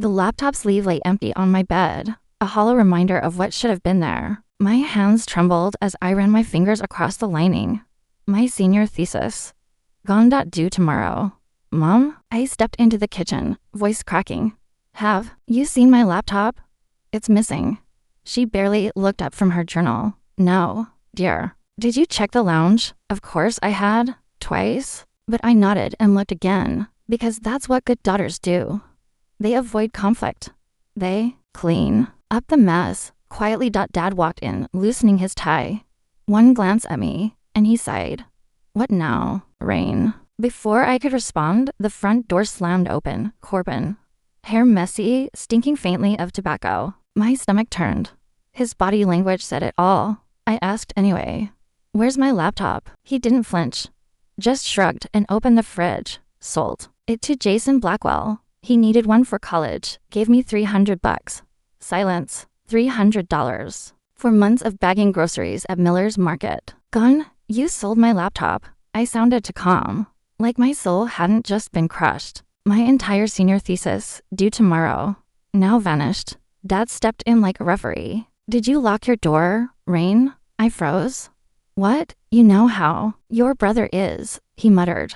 The laptop sleeve lay empty on my bed, a hollow reminder of what should have been there. My hands trembled as I ran my fingers across the lining. My senior thesis. Gone. Due tomorrow. Mom? I stepped into the kitchen, voice cracking. Have you seen my laptop? It's missing. She barely looked up from her journal. No, dear. Did you check the lounge? Of course I had. Twice. But I nodded and looked again, because that's what good daughters do. They avoid conflict. They clean up the mess. Quietly. Dad walked in, loosening his tie. One glance at me, and he sighed. What now, Rain? Before I could respond, the front door slammed open. Corbin. Hair messy, stinking faintly of tobacco. My stomach turned. His body language said it all. I asked anyway. Where's my laptop? He didn't flinch. Just shrugged and opened the fridge. Sold it to Jason Blackwell. He needed one for college. Gave me $300. Silence. $300. For months of bagging groceries at Miller's Market. Gone? You sold my laptop. I sounded too calm. Like my soul hadn't just been crushed. My entire senior thesis, due tomorrow, now vanished. Dad stepped in like a referee. Did you lock your door, Rain? I froze. What? You know how. Your brother is, he muttered.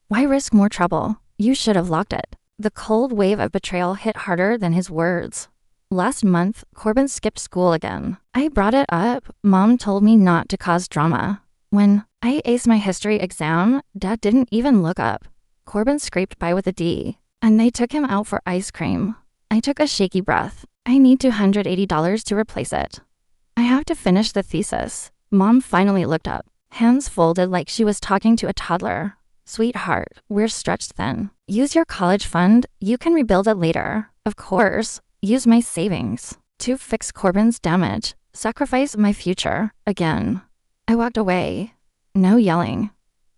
Why risk more trouble? You should have locked it. The cold wave of betrayal hit harder than his words. Last month, Corbin skipped school again. I brought it up. Mom told me not to cause drama. When I aced my history exam, Dad didn't even look up. Corbin scraped by with a D, and they took him out for ice cream. I took a shaky breath. I need $280 to replace it. I have to finish the thesis. Mom finally looked up, hands folded like she was talking to a toddler. Sweetheart, we're stretched thin. Use your college fund. You can rebuild it later. Of course, use my savings to fix Corbin's damage. Sacrifice my future again. I walked away. No yelling.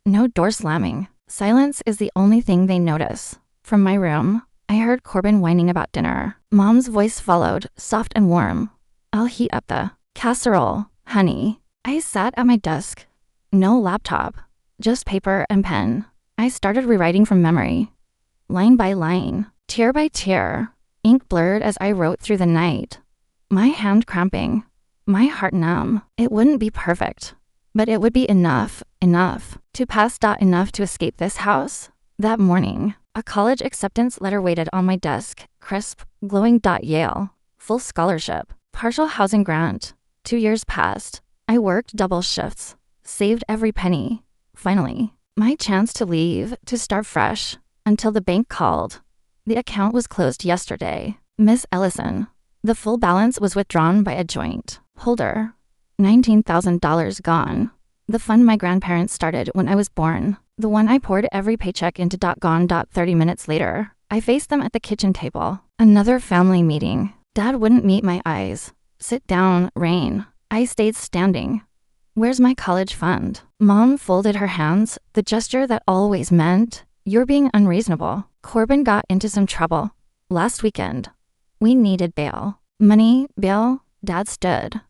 No door slamming. Silence is the only thing they notice. From my room, I heard Corbin whining about dinner. Mom's voice followed, soft and warm. I'll heat up the casserole, honey. I sat at my desk. No laptop. Just paper and pen. I started rewriting from memory. Line by line. Tear by tear. Ink blurred as I wrote through the night. My hand cramping. My heart numb. It wouldn't be perfect. But it would be enough to pass. Enough to escape this house. That morning, a college acceptance letter waited on my desk, crisp, glowing. Yale, full scholarship, partial housing grant. 2 years passed. I worked double shifts, saved every penny. Finally, my chance to leave, to start fresh, until the bank called. The account was closed yesterday. Miss Ellison. The full balance was withdrawn by a joint holder. $19,000 gone. The fund my grandparents started when I was born. The one I poured every paycheck into. Gone. 30 minutes later, I faced them at the kitchen table. Another family meeting. Dad wouldn't meet my eyes. Sit down, Rain. I stayed standing. Where's my college fund? Mom folded her hands, the gesture that always meant, you're being unreasonable. Corbin got into some trouble. Last weekend. We needed bail. Money, bail. Dad stood.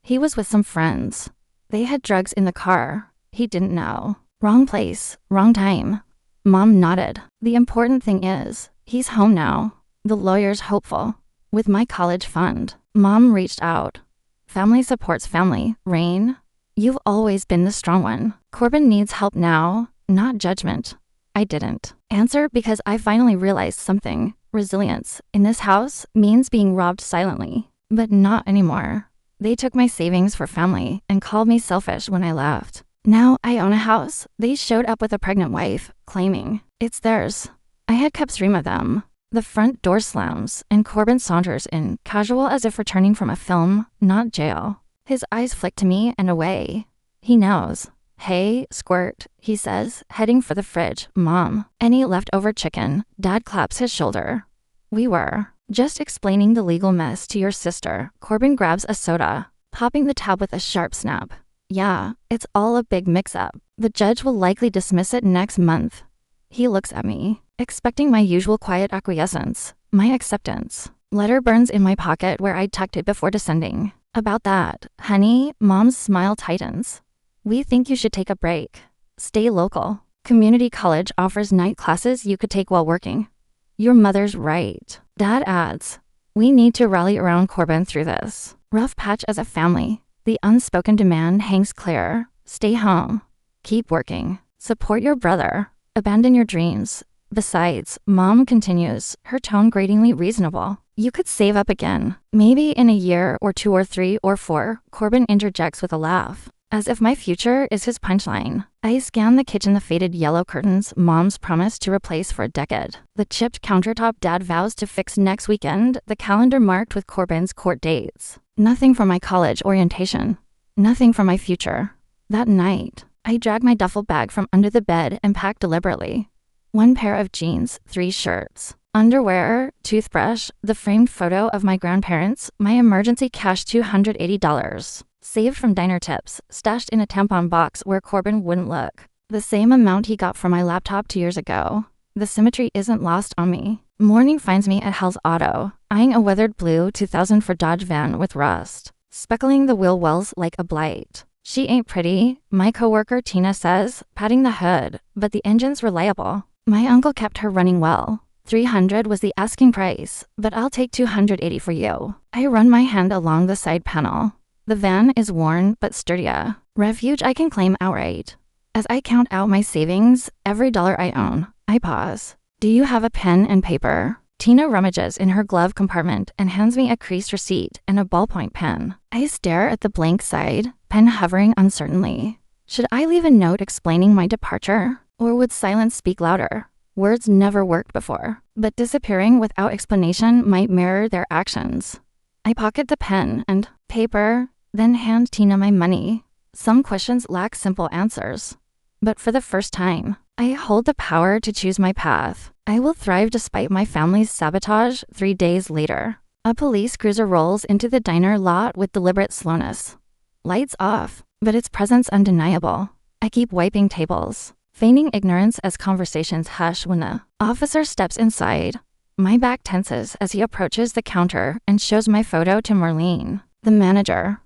He was with some friends. They had drugs in the car. He didn't know. Wrong place, wrong time. Mom nodded. The important thing is, he's home now. The lawyer's hopeful. With my college fund. Mom reached out. Family supports family, Rain. You've always been the strong one. Corbin needs help now, not judgment. I didn't answer because I finally realized something. Resilience in this house means being robbed silently, but not anymore. They took my savings for family and called me selfish when I left. Now I own a house. They showed up with a pregnant wife, claiming it's theirs. I had kept 3 of them. The front door slams, and Corbin saunters in, casual as if returning from a film, not jail. His eyes flick to me and away. He knows. Hey, squirt, he says, heading for the fridge. Mom, any leftover chicken? Dad claps his shoulder. We were just explaining the legal mess to your sister. Corbin grabs a soda, popping the tab with a sharp snap. Yeah, it's all a big mix-up. The judge will likely dismiss it next month. He looks at me, expecting my usual quiet acquiescence, my acceptance. Letter burns in my pocket where I tucked it before descending. About that, honey, Mom's smile tightens. We think you should take a break. Stay local. Community college offers night classes you could take while working. Your mother's right. Dad adds, we need to rally around Corbin through this rough patch as a family. The unspoken demand hangs clear. Stay home. Keep working. Support your brother. Abandon your dreams. Besides, Mom continues, her tone gratingly reasonable. You could save up again. Maybe in a year or 2 or 3 or 4, Corbin interjects with a laugh. As if my future is his punchline. I scan the kitchen, the faded yellow curtains Mom's promised to replace for a decade. The chipped countertop Dad vows to fix next weekend, the calendar marked with Corbin's court dates. Nothing for my college orientation. Nothing for my future. That night, I drag my duffel bag from under the bed and pack deliberately. 1 pair of jeans, 3 shirts, underwear, toothbrush, the framed photo of my grandparents, my emergency cash $280. Saved from diner tips, stashed in a tampon box where Corbin wouldn't look. The same amount he got for my laptop 2 years ago. The symmetry isn't lost on me. Morning finds me at Hell's Auto, eyeing a weathered blue 2000 Ford Dodge van with rust, speckling the wheel wells like a blight. She ain't pretty, my coworker Tina says, patting the hood, but the engine's reliable. My uncle kept her running well. $300 was the asking price, but I'll take $280 for you. I run my hand along the side panel. The van is worn but sturdier. Refuge I can claim outright. As I count out my savings, every dollar I own, I pause. Do you have a pen and paper? Tina rummages in her glove compartment and hands me a creased receipt and a ballpoint pen. I stare at the blank side, pen hovering uncertainly. Should I leave a note explaining my departure? Or would silence speak louder? Words never worked before, but disappearing without explanation might mirror their actions. I pocket the pen and paper, then hand Tina my money. Some questions lack simple answers. But for the first time, I hold the power to choose my path. I will thrive despite my family's sabotage 3 days later. A police cruiser rolls into the diner lot with deliberate slowness. Lights off, but its presence undeniable. I keep wiping tables, feigning ignorance as conversations hush when the officer steps inside. My back tenses as he approaches the counter and shows my photo to Marlene, the manager.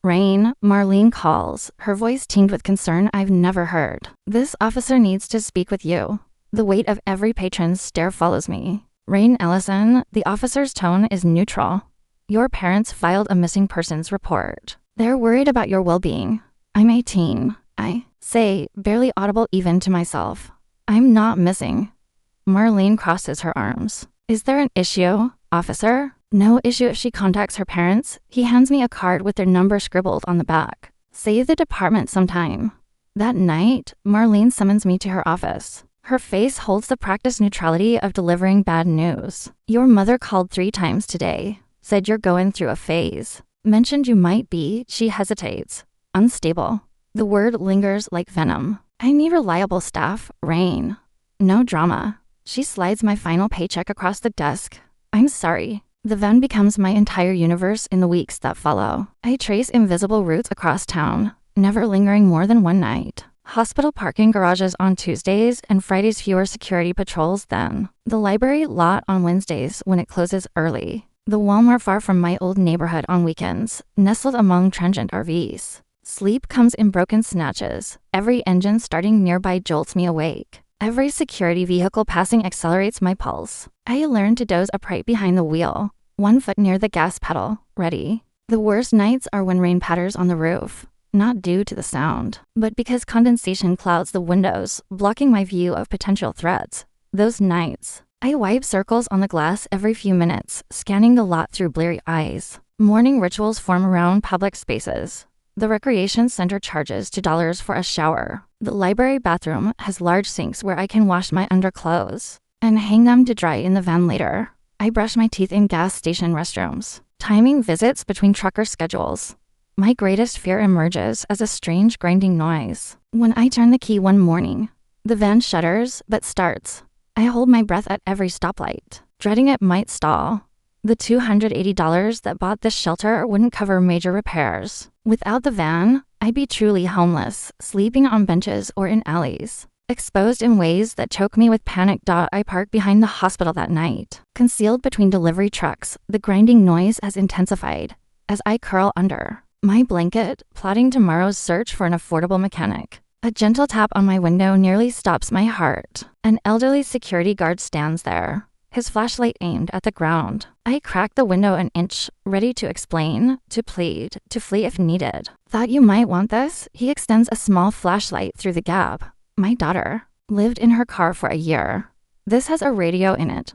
Rain, Marlene calls, her voice tinged with concern I've never heard. This officer needs to speak with you. The weight of every patron's stare follows me. Rain Ellison, the officer's tone is neutral. Your parents filed a missing persons report. They're worried about your well-being. I'm 18. I say, barely audible even to myself. I'm not missing. Marlene crosses her arms. Is there an issue, officer? No issue if she contacts her parents. He hands me a card with their number scribbled on the back. Save the department sometime. That night, Marlene summons me to her office. Her face holds the practiced neutrality of delivering bad news. Your mother called 3 times today. Said you're going through a phase. Mentioned you might be, she hesitates. Unstable. The word lingers like venom. I need reliable staff, Rain. No drama. She slides my final paycheck across the desk. I'm sorry. The van becomes my entire universe in the weeks that follow. I trace invisible routes across town, never lingering more than 1 night. Hospital parking garages on Tuesdays and Fridays, fewer security patrols then. The library lot on Wednesdays when it closes early. The Walmart far from my old neighborhood on weekends, nestled among transient RVs. Sleep comes in broken snatches. Every engine starting nearby jolts me awake. Every security vehicle passing accelerates my pulse. I learn to doze upright behind the wheel, 1 foot near the gas pedal, ready. The worst nights are when rain patters on the roof, not due to the sound, but because condensation clouds the windows, blocking my view of potential threats. Those nights, I wipe circles on the glass every few minutes, scanning the lot through bleary eyes. Morning rituals form around public spaces. The recreation center charges $2 for a shower. The library bathroom has large sinks where I can wash my underclothes and hang them to dry in the van later. I brush my teeth in gas station restrooms, timing visits between trucker schedules. My greatest fear emerges as a strange grinding noise. When I turn the key one morning, the van shudders but starts. I hold my breath at every stoplight, dreading it might stall. The $280 that bought this shelter wouldn't cover major repairs. Without the van, I'd be truly homeless, sleeping on benches or in alleys. Exposed in ways that choke me with panic. I park behind the hospital that night. Concealed between delivery trucks, the grinding noise has intensified. As I curl under my blanket, plotting tomorrow's search for an affordable mechanic. A gentle tap on my window nearly stops my heart. An elderly security guard stands there, his flashlight aimed at the ground. I cracked the window an inch, ready to explain, to plead, to flee if needed. Thought you might want this? He extends a small flashlight through the gap. My daughter lived in her car for a year. This has a radio in it.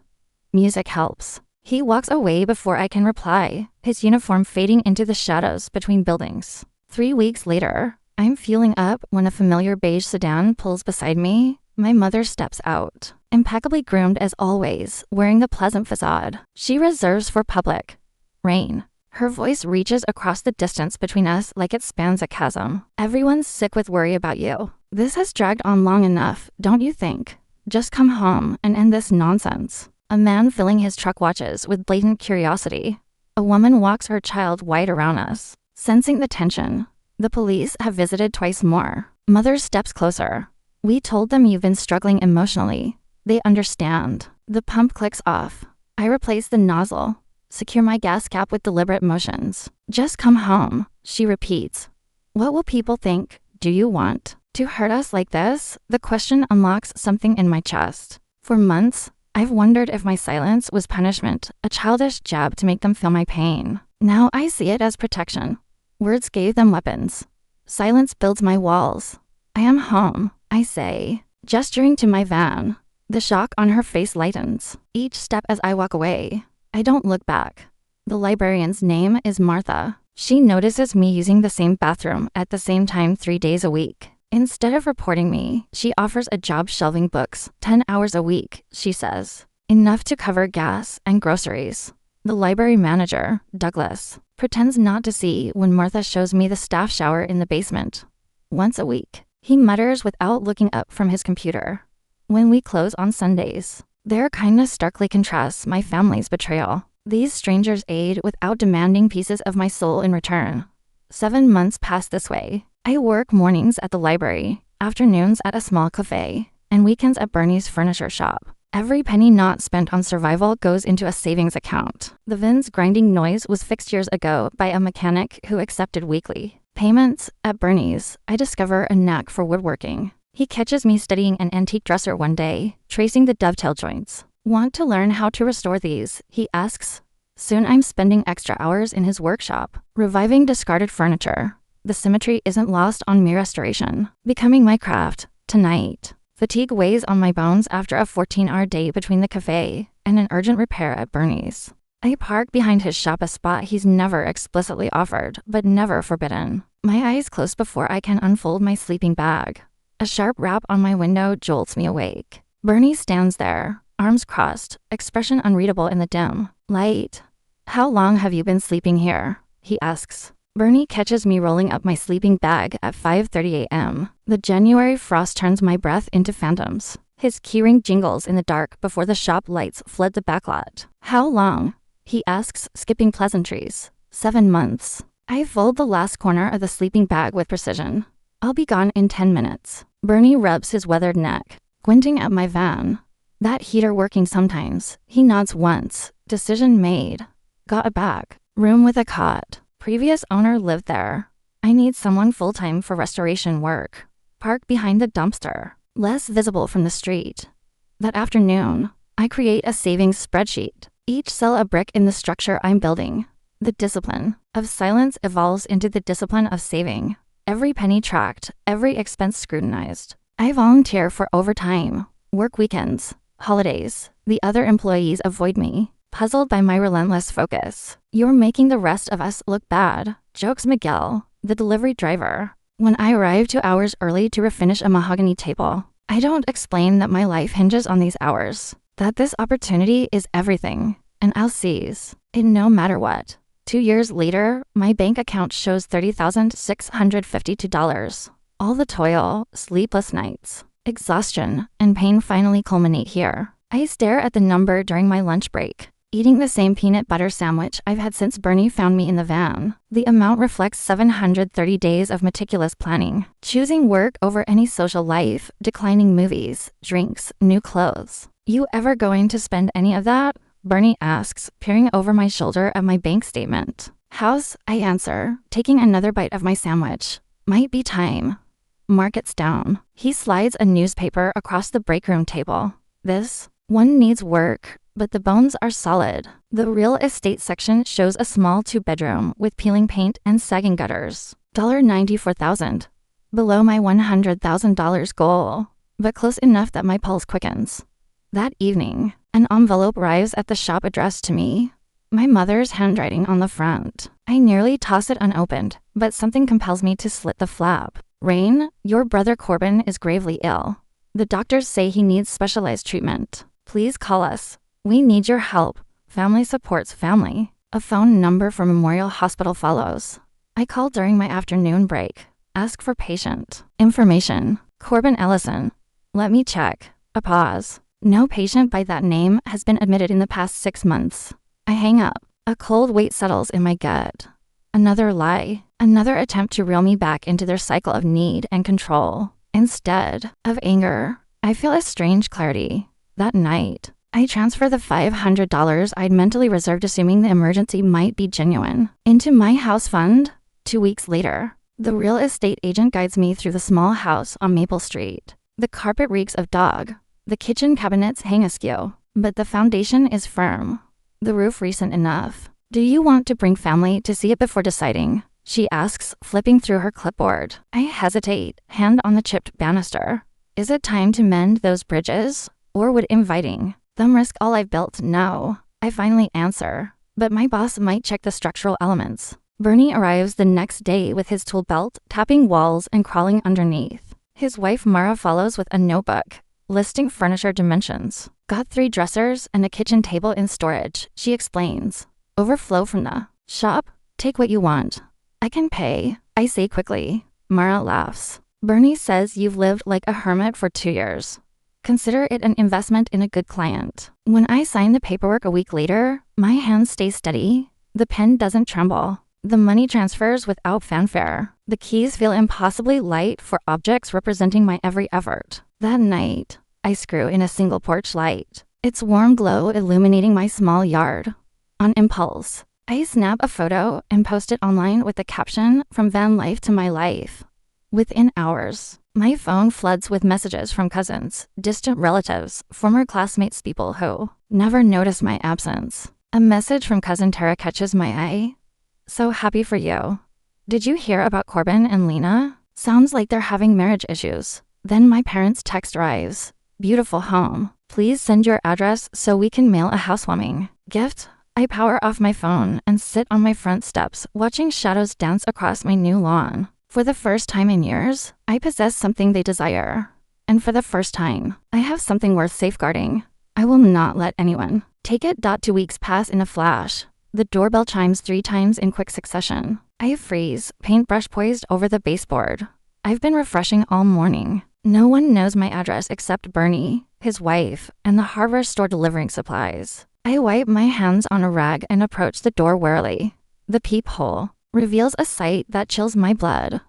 Music helps. He walks away before I can reply, his uniform fading into the shadows between buildings. 3 weeks later, I'm fueling up when a familiar beige sedan pulls beside me. My mother steps out, impeccably groomed as always, wearing the pleasant facade she reserves for public. Rain. Her voice reaches across the distance between us like it spans a chasm. Everyone's sick with worry about you. This has dragged on long enough, don't you think? Just come home and end this nonsense. A man filling his truck watches with blatant curiosity. A woman walks her child wide around us, sensing the tension. The police have visited twice more. Mother steps closer. We told them you've been struggling emotionally. They understand. The pump clicks off. I replace the nozzle. Secure my gas cap with deliberate motions. Just come home, she repeats. What will people think? Do you want to hurt us like this? The question unlocks something in my chest. For months, I've wondered if my silence was punishment, a childish jab to make them feel my pain. Now I see it as protection. Words gave them weapons. Silence builds my walls. I am home, I say, gesturing to my van. The shock on her face lightens. Each step as I walk away. I don't look back. The librarian's name is Martha. She notices me using the same bathroom at the same time 3 days a week. Instead of reporting me, she offers a job shelving books, 10 hours a week, she says. Enough to cover gas and groceries. The library manager, Douglas, pretends not to see when Martha shows me the staff shower in the basement. Once a week. He mutters without looking up from his computer. When we close on Sundays, their kindness starkly contrasts my family's betrayal. These strangers aid without demanding pieces of my soul in return. 7 months pass this way. I work mornings at the library, afternoons at a small cafe, and weekends at Bernie's furniture shop. Every penny not spent on survival goes into a savings account. The VIN's grinding noise was fixed years ago by a mechanic who accepted weekly payments. At Bernie's, I discover a knack for woodworking. He catches me studying an antique dresser one day, tracing the dovetail joints. Want to learn how to restore these? He asks. Soon I'm spending extra hours in his workshop, reviving discarded furniture. The symmetry isn't lost on mere restoration, becoming my craft. Tonight, fatigue weighs on my bones after a 14-hour day between the cafe and an urgent repair at Bernie's. I park behind his shop, a spot he's never explicitly offered, but never forbidden. My eyes close before I can unfold my sleeping bag. A sharp rap on my window jolts me awake. Bernie stands there, arms crossed, expression unreadable in the dim light. How long have you been sleeping here? He asks. Bernie catches me rolling up my sleeping bag at 5:30 a.m. The January frost turns my breath into phantoms. His keyring jingles in the dark before the shop lights flood the backlot. How long? He asks, skipping pleasantries. 7 months. I fold the last corner of the sleeping bag with precision. I'll be gone in 10 minutes. Bernie rubs his weathered neck, squinting at my van. That heater working sometimes. He nods once. Decision made. Got a bag. Room with a cot. Previous owner lived there. I need someone full-time for restoration work. Park behind the dumpster, less visible from the street. That afternoon, I create a savings spreadsheet. Each cell a brick in the structure I'm building. The discipline of silence evolves into the discipline of saving. Every penny tracked, every expense scrutinized. I volunteer for overtime, work weekends, holidays. The other employees avoid me, puzzled by my relentless focus. You're making the rest of us look bad, jokes Miguel, the delivery driver. When I arrive 2 hours early to refinish a mahogany table, I don't explain that my life hinges on these hours, that this opportunity is everything, and I'll seize it no matter what. 2 years later, my bank account shows $30,652. All the toil, sleepless nights, exhaustion, and pain finally culminate here. I stare at the number during my lunch break, eating the same peanut butter sandwich I've had since Bernie found me in the van. The amount reflects 730 days of meticulous planning, choosing work over any social life, declining movies, drinks, new clothes. You ever going to spend any of that? Bernie asks, peering over my shoulder at my bank statement. House, I answer, taking another bite of my sandwich. Might be time. Market's down. He slides a newspaper across the break room table. This one needs work. but the bones are solid. The real estate section shows a small 2-bedroom with peeling paint and sagging gutters. $94,000. Below my $100,000 goal, but close enough that my pulse quickens. That evening, an envelope arrives at the shop addressed to me. My mother's handwriting on the front. I nearly toss it unopened, but something compels me to slit the flap. Rain, your brother Corbin is gravely ill. The doctors say he needs specialized treatment. Please call us. We need your help. Family supports family. A phone number for Memorial Hospital follows. I call during my afternoon break. Ask for patient information. Corbin Ellison. Let me check. A pause. No patient by that name has been admitted in the past 6 months. I hang up. A cold weight settles in my gut. Another lie. Another attempt to reel me back into their cycle of need and control. Instead of anger, I feel a strange clarity. That night, I transfer the $500 I'd mentally reserved assuming the emergency might be genuine into my house fund. 2 weeks later, the real estate agent guides me through the small house on Maple Street. The carpet reeks of dog. The kitchen cabinets hang askew, but the foundation is firm. The roof recent enough. Do you want to bring family to see it before deciding? She asks, flipping through her clipboard. I hesitate, hand on the chipped banister. Is it time to mend those bridges? Or would inviting them risk all I've built? No. I finally answer, but my boss might check the structural elements. Bernie arrives the next day with his tool belt, tapping walls and crawling underneath. His wife Mara follows with a notebook, listing furniture dimensions. Got 3 dressers and a kitchen table in storage, she explains. Overflow from the shop? Take what you want. I can pay, I say quickly. Mara laughs. Bernie says you've lived like a hermit for 2 years. Consider it an investment in a good client. When I sign the paperwork a week later, my hands stay steady. The pen doesn't tremble. The money transfers without fanfare. The keys feel impossibly light for objects representing my every effort. That night, I screw in a single porch light. Its warm glow illuminating my small yard. On impulse, I snap a photo and post it online with the caption, "From van life to my life." Within hours, my phone floods with messages from cousins, distant relatives, former classmates, people who never noticed my absence. A message from cousin Tara catches my eye. So happy for you. Did you hear about Corbin and Lena? Sounds like they're having marriage issues. Then my parents' text arrives. Beautiful home. Please send your address so we can mail a housewarming gift. I power off my phone and sit on my front steps, watching shadows dance across my new lawn. For the first time in years, I possess something they desire. And for the first time, I have something worth safeguarding. I will not let anyone take it. 2 weeks pass in a flash. The doorbell chimes 3 times in quick succession. I freeze, paintbrush poised over the baseboard. I've been refreshing all morning. No one knows my address except Bernie, his wife, and the hardware store delivering supplies. I wipe my hands on a rag and approach the door warily. The peephole reveals a sight that chills my blood.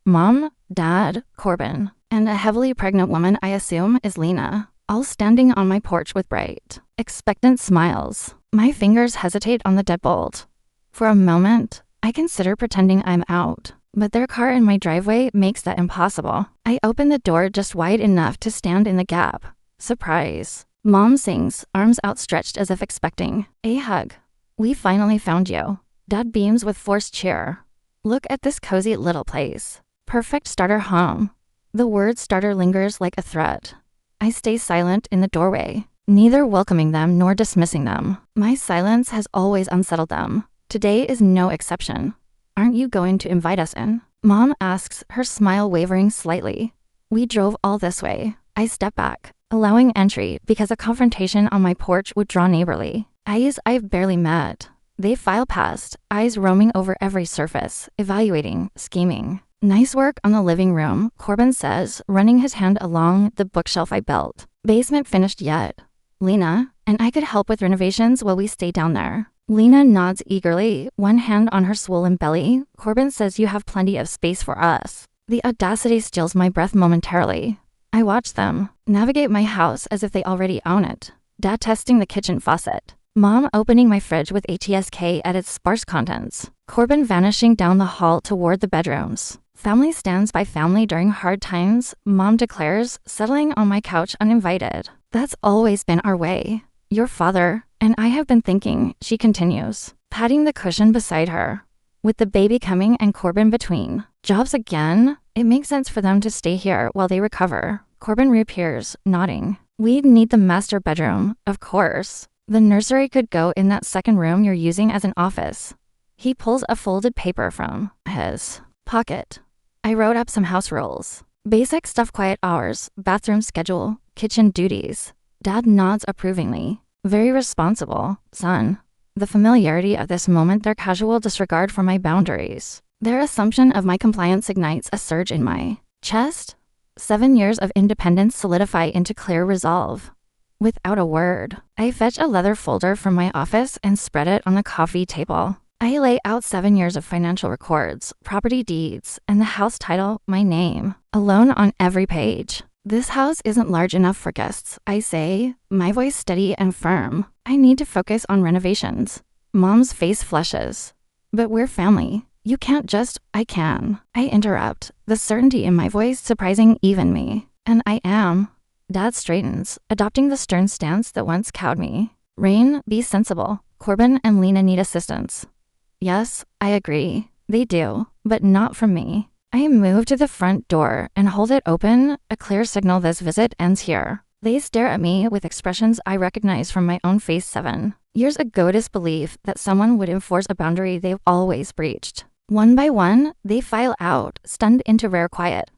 Mom, Dad, Corbin, and a heavily pregnant woman I assume is Lena, all standing on my porch with bright, expectant smiles. My fingers hesitate on the deadbolt. For a moment, I consider pretending I'm out, but their car in my driveway makes that impossible. I open the door just wide enough to stand in the gap. Surprise. Mom sings, arms outstretched as if expecting a hug. We finally found you. Dad beams with forced cheer. Look at this cozy little place. Perfect starter home. The word starter lingers like a threat. I stay silent in the doorway, neither welcoming them nor dismissing them. My silence has always unsettled them. Today is no exception. Aren't you going to invite us in? Mom asks, her smile wavering slightly. We drove all this way. I step back, allowing entry because a confrontation on my porch would draw neighborly eyes I've barely met. They file past, eyes roaming over every surface, evaluating, scheming. Nice work on the living room, Corbin says, running his hand along the bookshelf I built. Basement finished yet. Lena, and I could help with renovations while we stay down there. Lena nods eagerly, one hand on her swollen belly. Corbin says you have plenty of space for us. The audacity steals my breath momentarily. I watch them navigate my house as if they already own it. Dad testing the kitchen faucet. Mom opening my fridge with HTSK at its sparse contents. Corbin vanishing down the hall toward the bedrooms. Family stands by family during hard times, Mom declares, settling on my couch uninvited. That's always been our way. Your father and I have been thinking, she continues, patting the cushion beside her. With the baby coming and Corbin between jobs again, it makes sense for them to stay here while they recover. Corbin reappears, nodding. We'd need the master bedroom, of course. The nursery could go in that second room you're using as an office. He pulls a folded paper from his pocket. I wrote up some house rules. Basic stuff: quiet hours, bathroom schedule, kitchen duties. Dad nods approvingly. Very responsible, son. The familiarity of this moment, their casual disregard for my boundaries, their assumption of my compliance ignites a surge in my chest. 7 years of independence solidify into clear resolve. Without a word, I fetch a leather folder from my office and spread it on the coffee table. I lay out 7 years of financial records, property deeds, and the house title, my name, alone on every page. This house isn't large enough for guests, I say, my voice steady and firm. I need to focus on renovations. Mom's face flushes. But we're family. You can't just, I can. I interrupt, the certainty in my voice surprising even me. And I am. Dad straightens, adopting the stern stance that once cowed me. Rain, be sensible. Corbin and Lena need assistance. Yes, I agree. They do, but not from me. I move to the front door and hold it open, a clear signal this visit ends here. They stare at me with expressions I recognize from my own face 7 years ago. Disbelief that someone would enforce a boundary they've always breached. One by one, they file out, stunned into rare quiet.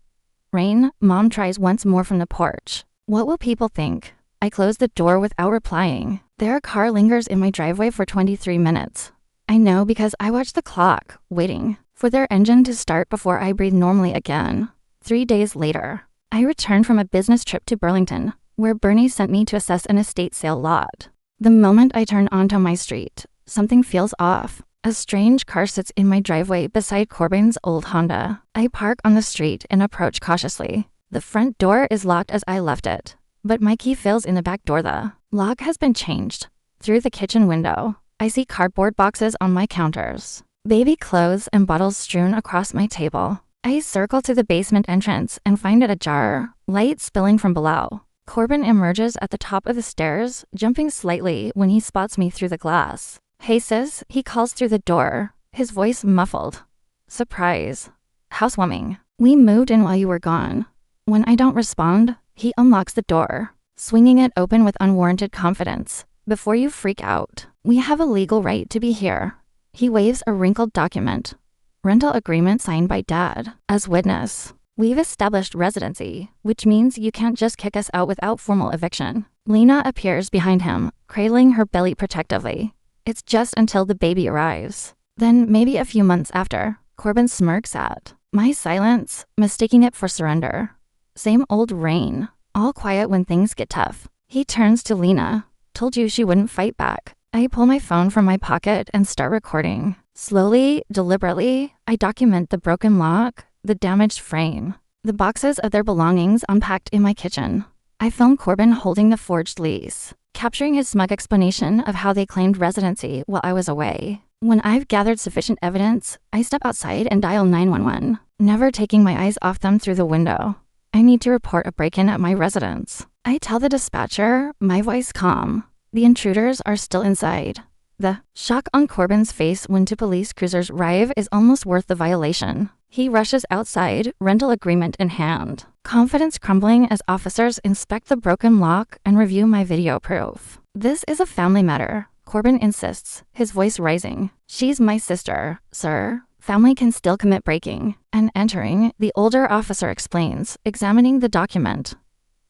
Rain, Mom tries once more from the porch. What will people think? I close the door without replying. Their car lingers in my driveway for 23 minutes. I know because I watch the clock, waiting for their engine to start before I breathe normally again. 3 days later, I return from a business trip to Burlington, where Bernie sent me to assess an estate sale lot. The moment I turn onto my street, something feels off. A strange car sits in my driveway beside Corbin's old Honda. I park on the street and approach cautiously. The front door is locked as I left it, but my key fails in the back door. The lock has been changed. Through the kitchen window, I see cardboard boxes on my counters, baby clothes and bottles strewn across my table. I circle to the basement entrance and find it ajar, light spilling from below. Corbin emerges at the top of the stairs, jumping slightly when he spots me through the glass. Hey sis, he calls through the door, his voice muffled. Surprise. Housewarming. We moved in while you were gone. When I don't respond, he unlocks the door, swinging it open with unwarranted confidence. Before you freak out, we have a legal right to be here. He waves a wrinkled document. Rental agreement signed by Dad, as witness. We've established residency, which means you can't just kick us out without formal eviction. Lena appears behind him, cradling her belly protectively. It's just until the baby arrives. Then, maybe a few months after, Corbin smirks at my silence, mistaking it for surrender. Same old Rain, all quiet when things get tough. He turns to Lena. Told you she wouldn't fight back. I pull my phone from my pocket and start recording. Slowly, deliberately, I document the broken lock, the damaged frame, the boxes of their belongings unpacked in my kitchen. I film Corbin holding the forged lease, capturing his smug explanation of how they claimed residency while I was away. When I've gathered sufficient evidence, I step outside and dial 911, never taking my eyes off them through the window. I need to report a break-in at my residence. I tell the dispatcher, my voice calm. The intruders are still inside. The shock on Corbin's face when two police cruisers arrive is almost worth the violation. He rushes outside, rental agreement in hand. Confidence crumbling as officers inspect the broken lock and review my video proof. This is a family matter, Corbin insists, his voice rising. She's my sister, sir. Family can still commit breaking. And entering, the older officer explains, examining the document.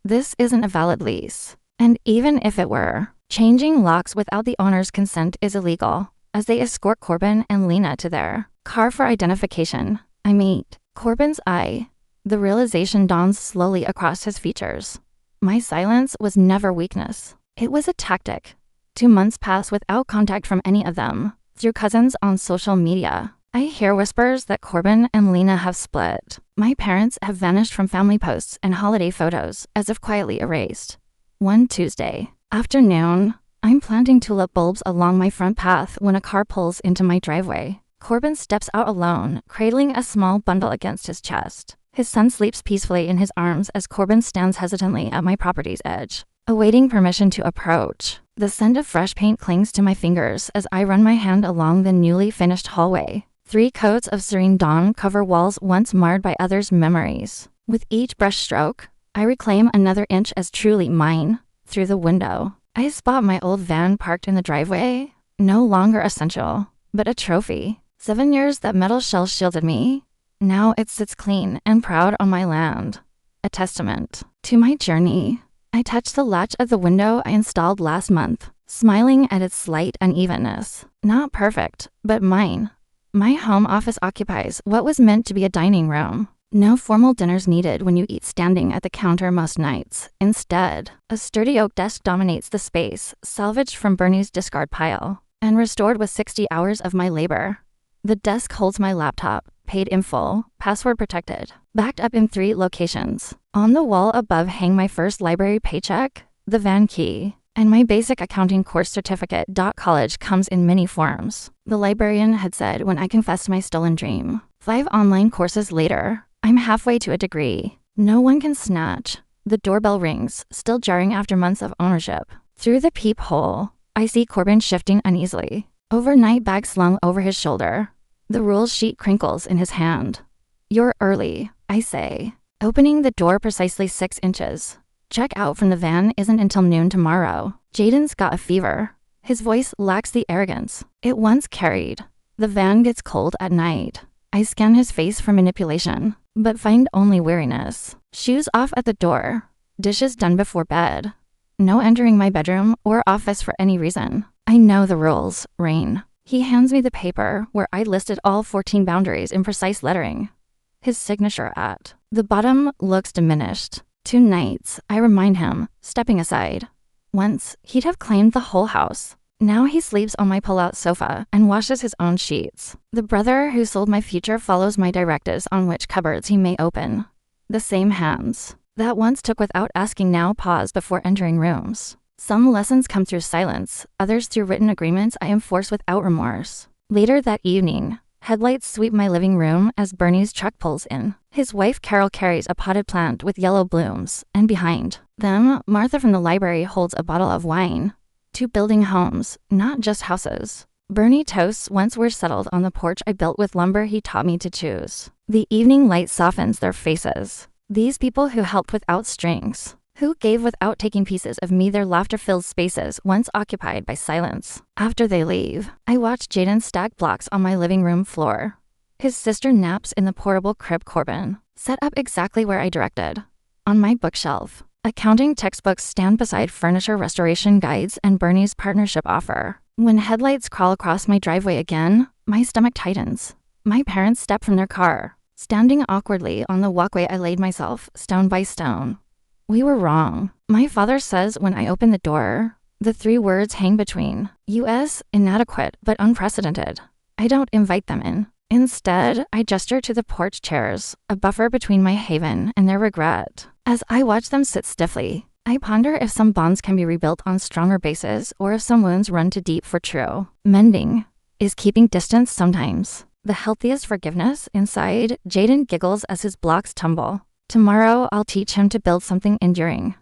This isn't a valid lease. And even if it were, changing locks without the owner's consent is illegal. As they escort Corbin and Lena to their car for identification, I meet Corbin's eye. The realization dawns slowly across his features. My silence was never weakness. It was a tactic. 2 months pass without contact from any of them. Through cousins on social media, I hear whispers that Corbin and Lena have split. My parents have vanished from family posts and holiday photos, as if quietly erased. One Tuesday afternoon, I'm planting tulip bulbs along my front path when a car pulls into my driveway. Corbin steps out alone, cradling a small bundle against his chest. His son sleeps peacefully in his arms as Corbin stands hesitantly at my property's edge. awaiting permission to approach. The scent of fresh paint clings to my fingers as I run my hand along the newly finished hallway. 3 coats of serene dawn cover walls once marred by others' memories. With each brush stroke, I reclaim another inch as truly mine. Through the window, I spot my old van parked in the driveway. No longer essential, but a trophy. 7 years that metal shell shielded me. Now it sits clean and proud on my land. A testament to my journey. I touch the latch of the window I installed last month, smiling at its slight unevenness. Not perfect, but mine. My home office occupies what was meant to be a dining room. No formal dinners needed when you eat standing at the counter most nights. Instead, a sturdy oak desk dominates the space, salvaged from Bernie's discard pile, and restored with 60 hours of my labor. The desk holds my laptop, paid in full, password protected, backed up in 3 locations. On the wall above hang my first library paycheck, the van key, and my basic accounting course certificate. College comes in many forms, the librarian had said when I confessed my stolen dream. 5 online courses later, I'm halfway to a degree. No one can snatch. The doorbell rings, still jarring after months of ownership. Through the peephole, I see Corbin shifting uneasily. Overnight bag slung over his shoulder. The rules sheet crinkles in his hand. You're early, I say, opening the door precisely 6 inches. Check out from the van isn't until noon tomorrow. Jaden's got a fever. His voice lacks the arrogance it once carried. The van gets cold at night. I scan his face for manipulation, but find only weariness. Shoes off at the door. Dishes done before bed. No entering my bedroom or office for any reason. I know the rules, Rain. He hands me the paper where I listed all 14 boundaries in precise lettering. His signature at the bottom looks diminished. 2 nights, I remind him, stepping aside. Once, he'd have claimed the whole house. Now he sleeps on my pull-out sofa and washes his own sheets. The brother who sold my future follows my directives on which cupboards he may open. The same hands that once took without asking now pause before entering rooms. Some lessons come through silence, others through written agreements I enforce without remorse. Later that evening, headlights sweep my living room as Bernie's truck pulls in. His wife Carol carries a potted plant with yellow blooms, and behind them, Martha from the library holds a bottle of wine. 2 building homes, not just houses. Bernie toasts once we're settled on the porch I built with lumber he taught me to choose. The evening light softens their faces. These people who helped without strings. Who gave without taking pieces of me their laughter-filled spaces once occupied by silence. After they leave, I watch Jaden stack blocks on my living room floor. His sister naps in the portable crib Corbin, set up exactly where I directed. On my bookshelf, accounting textbooks stand beside furniture restoration guides and Bernie's partnership offer. When headlights crawl across my driveway again, my stomach tightens. My parents step from their car, standing awkwardly on the walkway I laid myself, stone by stone. We were wrong, my father says when I open the door. The 3 words hang between. U.S., inadequate, but unprecedented. I don't invite them in. Instead, I gesture to the porch chairs, a buffer between my haven and their regret. As I watch them sit stiffly, I ponder if some bonds can be rebuilt on stronger bases or if some wounds run too deep for true mending. Is keeping distance sometimes the healthiest forgiveness? Inside, Jaden giggles as his blocks tumble. Tomorrow, I'll teach him to build something enduring.